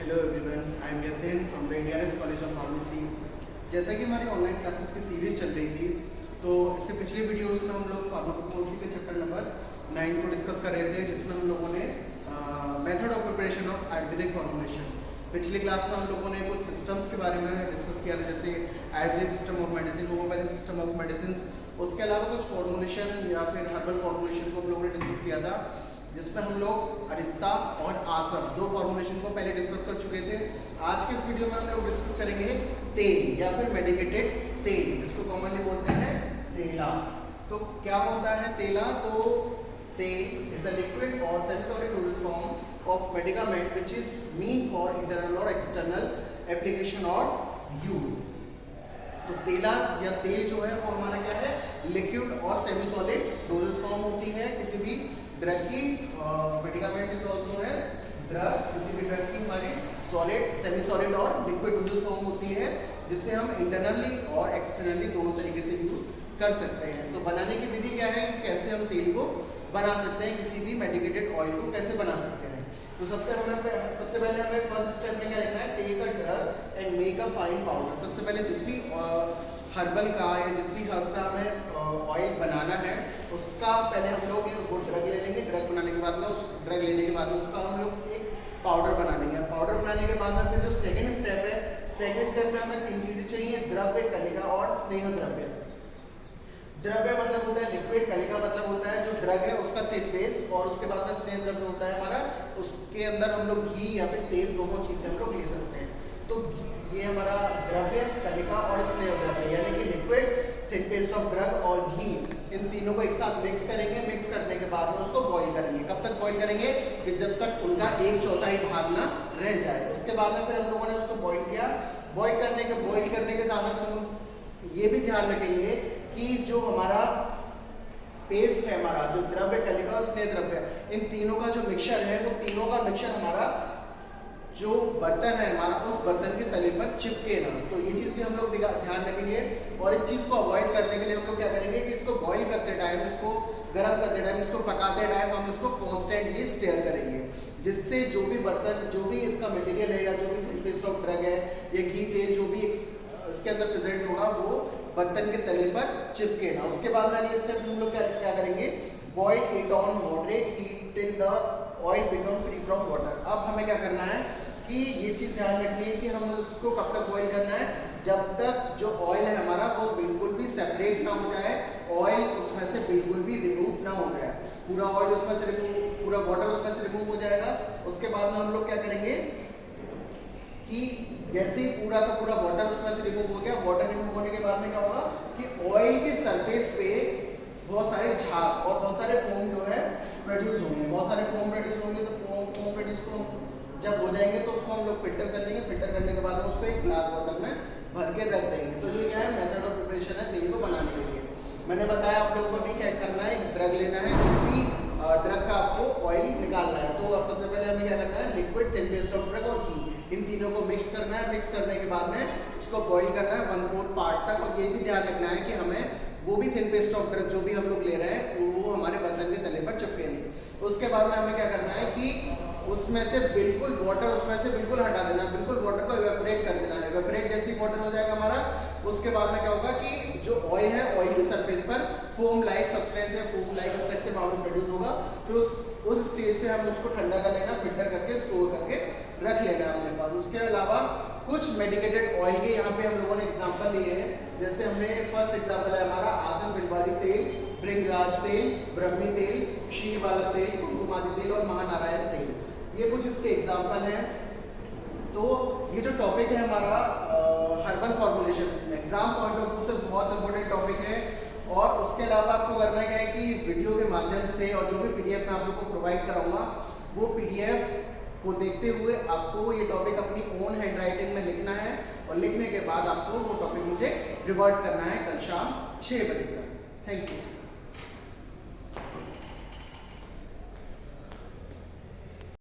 Hello everyone, I am Yatin from the Indian college of pharmacy. जैसा कि हमारी online classes की सीरीज चल रही थी, तो इससे पिछले वीडियोस में हम लोग फार्माकोलॉजी के चैप्टर नंबर 9 को डिस्कस कर रहे थे, जिसमें हम लोगों ने method of preparation of Ayurvedic formulation. पिछली क्लास में हम लोगों ने कुछ सिस्टम्स के बारे में डिस्कस किया था, जैसे Ayurvedic system of medicine, homeopathic system of medicine. उसके अलावा कुछ फॉर्मुलेशन या फिर हर्बल फॉर्मुलेशन को हम लोगों ने डिस्कस किया था, जिसमें हम लोग अरिस्ता और आसम दो फॉर्मुलेशन को पहले डिस्कस कर चुके थे। आज के इस वीडियो में हम लोग डिस्कस करेंगे तेल या फिर मेडिकेटेड तेल, जिसको कॉमनली बोलते हैं तेला। तो क्या होता है तेला? तो तेल इज अ लिक्विड और semi-solid dosage form of medicament which is mean for internal और एक्सटर्नल एप्लीकेशन और यूज। तो तेला या तेल जो है वो हमारा क्या है, लिक्विड और सेमी सॉलिड डोजेज फॉर्म होती है किसी भी ड्रग की। Medicament is also known as drug. किसी भी ड्रग की हमारी सॉलिड, सेमी सॉलिड और लिक्विड डोजेज फॉर्म होती है, जिससे हम इंटरनली और एक्सटर्नली दोनों तरीके से यूज कर सकते हैं। तो बनाने की विधि क्या है, कैसे हम तेल को बना सकते हैं, किसी भी मेडिकेटेड ऑयल को कैसे बना सकते हैं। तो सबसे पहले हमें फर्स्ट स्टेप में क्या रखना है, take a drug and make a fine powder. सबसे पहले जिस भी हर्बल का या जिस भी हर्ब का हमें ऑयल बनाना है, उसका पहले हम लोग वो ड्रग ले लेंगे। ड्रग बनाने के बाद में ड्रग लेने के बाद में उसका हम लोग एक पाउडर बना लेंगे। पाउडर बनाने के बाद में फिर जो सेकेंड स्टेप है, सेकेंड स्टेप में हमें तीन चीजें चाहिए, द्रव्य, कलिका और स्नेह द्रव्य। द्रव्य मतलब होता है लिक्विड, कलिका मतलब होता है जो ड्रग है उसका थिन बेस, और उसके बाद में स्नेह द्रव्य होता है हमारा, उसके अंदर हम लोग घी या फिर तेल दोनों चीजें हम लोग ले सकते हैं। तो ये हमारा द्रव्य, कलिका और स्नेह द्रव्य, यानी कि liquid, thin paste of drug और घी, इन तीनों को एक साथ मिक्स करेंगे। मिक्स करने के बाद में उसको बॉईल करेंगे। कब तक बॉईल करेंगे? कि जब तक उनका 1/4 भाग ना रह जाए। उसके बाद में फिर हम लोगों ने उसको बॉईल किया। बॉईल करने के साथ साथ हम ये भी ध्यान रखेंगे कि जो हमारा पेस्ट है, हमारा जो द्रव्य, कलिका और स्नेह द्रव्य, इन तीनों का जो मिक्सचर है, वो तीनों का मिक्सचर हमारा जो बर्तन है हमारा, उस बर्तन के तले पर चिपके ना। तो ये चीज़ भी हम लोग ध्यान रखेंगे। और इस चीज़ को अवॉइड करने के लिए हम लोग क्या करेंगे कि इसको बॉईल करते टाइम, इसको गर्म करते टाइम, इसको पकाते टाइम हम इसको कॉन्स्टेंटली स्टेयर करेंगे, जिससे जो भी बर्तन, जो भी इसका मटेरियल है या जो भी थिन पेस्ट ऑफ ड्रग है या घी, तेल, जो भी इसके अंदर प्रेजेंट होगा वो बर्तन के तले पर चिपके ना। उसके बाद में ये स्टेप हम लोग क्या करेंगे, boil it on moderate heat till the oil become free from water. अब हमें क्या करना है कि ये चीज़ ध्यान रखनी है कि हम उसको कब तक बॉईल करना है, जब तक जो ऑयल है हमारा वो बिल्कुल भी सेपरेट ना हो जाए, ऑयल उसमें से बिल्कुल भी रिमूव ना हो जाए। पूरा ऑयल उसमें से रिमूव, पूरा वाटर उसमें से रिमूव हो जाएगा। उसके बाद में हम लोग क्या करेंगे कि जैसे ही पूरा का पूरा वाटर उसमें से रिमूव हो गया, वाटर रिमूव होने के बाद में क्या होगा कि ऑयल के सरफेस पे बहुत सारे झाग और बहुत सारे फोम जो है प्रोड्यूस होंगे। बहुत सारे फोम प्रोड्यूस होंगे, तो फोम प्रोड्यूस को जब हो जाएंगे तो उसको हम लोग फिल्टर कर लेंगे। फिल्टर करने के बाद में उसको एक ग्लास बॉटल में भर के रख देंगे। तो ये क्या है, मेथड ऑफ प्रिपरेशन है तेल को बनाने के लिए। मैंने बताया आप लोगों को भी क्या करना है, एक ड्रग लेना है, जिस भी ड्रग का आपको ऑयल निकालना है। तो सबसे पहले हमें क्या करना है, liquid, thin paste of drug और घी, इन तीनों को मिक्स करना है। मिक्स करने के बाद में उसको बॉईल करना है 1/4 पार्ट तक। और ये भी ध्यान रखना है कि हमें वो भी थिन पेस्ट ऑफ ड्रग जो भी हम लोग ले रहे हैं वो हमारे बर्तन के तले पर चिपके नहीं। उसके बाद में हमें क्या करना है कि उसमें से बिल्कुल वाटर उसमें से बिल्कुल हटा देना, बिल्कुल वाटर को इवेपोरेट कर देना है। इवेपोरेट जैसे ही वाटर हो जाएगा हमारा, उसके बाद में क्या होगा कि जो ऑयल है, ऑयल की सरफेस पर फोम लाइक सब्सटेंस है, फोम लाइक स्ट्रक्चर मालूम प्रोड्यूस होगा। फिर उस स्टेज पे हम उसको ठंडा कर लेना, फिल्टर करके स्टोर करके रख लेना अपने पास। उसके अलावा कुछ मेडिकेटेड ऑयल के यहाँ पे हम लोगों ने एग्जाम्पल लिए हैं। जैसे हमने फर्स्ट एग्जाम्पल है हमारा आसन बिलवाड़ी तेल, भृंगराज तेल, ब्रह्मी तेल, क्षीरबाला तेल, कुमकुमादी तेल और महानारायण तेल। ये कुछ इसके एग्जाम्पल हैं। तो ये जो टॉपिक है हमारा herbal formulation, exam point of view से बहुत इंपॉर्टेंट टॉपिक है। और उसके अलावा आपको करना क्या है कि इस वीडियो के माध्यम से और जो भी पीडीएफ मैं आप लोग को प्रोवाइड कराऊंगा, वो पीडीएफ को देखते हुए आपको ये टॉपिक अपनी ओन हैंड राइटिंग में लिखना है, और लिखने के बाद आपको वो टॉपिक मुझे रिवर्ट करना है कल शाम 6 बजे तक। Thank you.